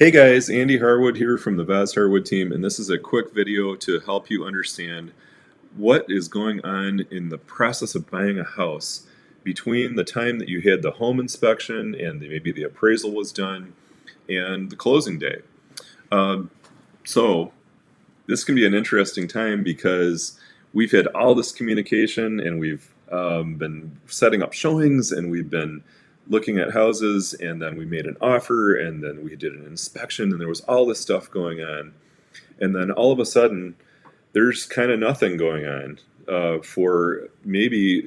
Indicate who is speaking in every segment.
Speaker 1: Hey guys, Andy Harwood here from the Vaz+Harwood team, and this is a quick video to help you understand what is going on in the process of buying a house between the time that you had the home inspection and maybe the appraisal was done and the closing day. Um, so this can be an interesting time because we've had all this communication and we've been setting up showings and we've been looking at houses, and then we made an offer, and then we did an inspection, and there was all this stuff going on, and then all of a sudden there's kind of nothing going on for maybe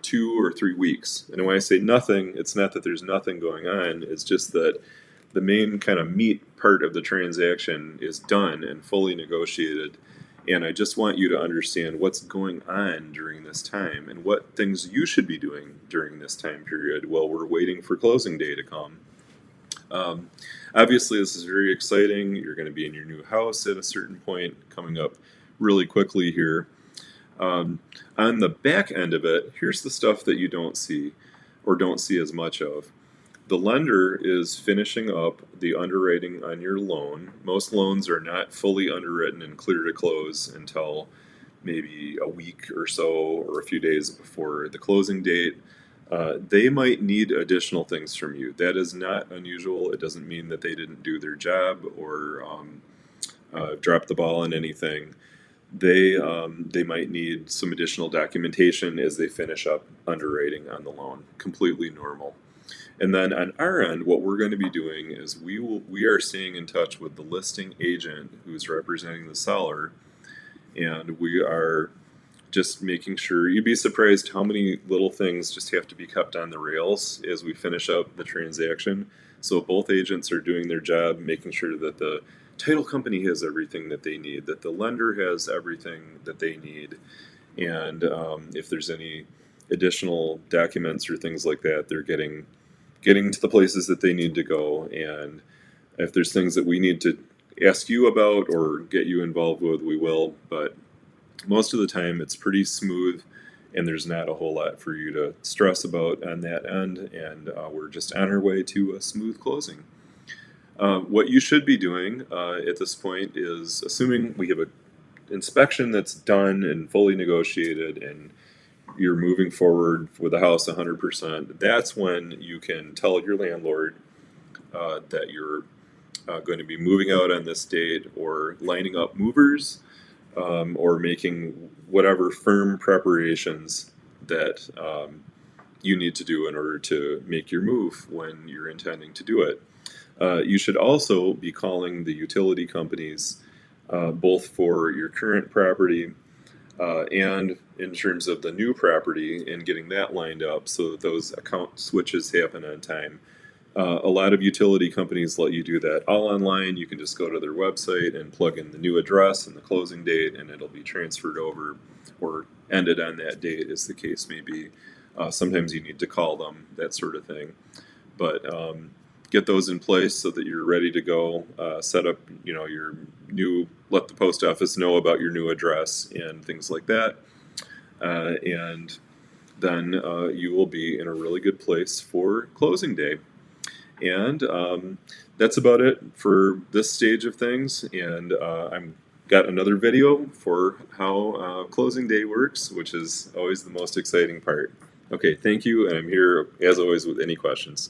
Speaker 1: 2 or 3 weeks. And when I say nothing, it's not that there's nothing going on, it's just that the main kind of meat part of the transaction is done and fully negotiated. And I just want you to understand what's going on during this time and what things you should be doing during this time period while we're waiting for closing day to come. Um, Obviously, this is very exciting. You're going to be in your new house at a certain point coming up really quickly here. On the back end of it, here's the stuff that you don't see or don't see as much of. The lender is finishing up the underwriting on your loan. Most loans are not fully underwritten and clear to close until maybe a week or so or a few days before the closing date. They might need additional things from you. That is not unusual. It doesn't mean that they didn't do their job or drop the ball on anything. They might need some additional documentation as they finish up underwriting on the loan. Completely normal. And then on our end, what we're going to be doing is we are staying in touch with the listing agent who's representing the seller, and we are just making sure. You'd be surprised how many little things just have to be kept on the rails as we finish up the transaction. So both agents are doing their job, making sure that the title company has everything that they need, that the lender has everything that they need, and if there's any additional documents or things like that, they're getting to the places that they need to go. And if there's things that we need to ask you about or get you involved with, we will. But most of the time, it's pretty smooth, and there's not a whole lot for you to stress about on that end. And we're just on our way to a smooth closing. What you should be doing at this point is, assuming we have an inspection that's done and fully negotiated, and you're moving forward with the house 100%, that's when you can tell your landlord that you're going to be moving out on this date, or lining up movers, or making whatever firm preparations that you need to do in order to make your move when you're intending to do it. You should also be calling the utility companies, both for your current property and in terms of the new property, and getting that lined up so that those account switches happen on time. A lot of utility companies let you do that all online. You can just go to their website and plug in the new address and the closing date, and it'll be transferred over or ended on that date, as the case may be. Sometimes you need to call them, that sort of thing. But get those in place so that you're ready to go. Set up, your new. Let the post office know about your new address and things like that, and then you will be in a really good place for closing day. And that's about it for this stage of things. And I'm got another video for how closing day works, which is always the most exciting part. Okay, thank you, and I'm here as always with any questions.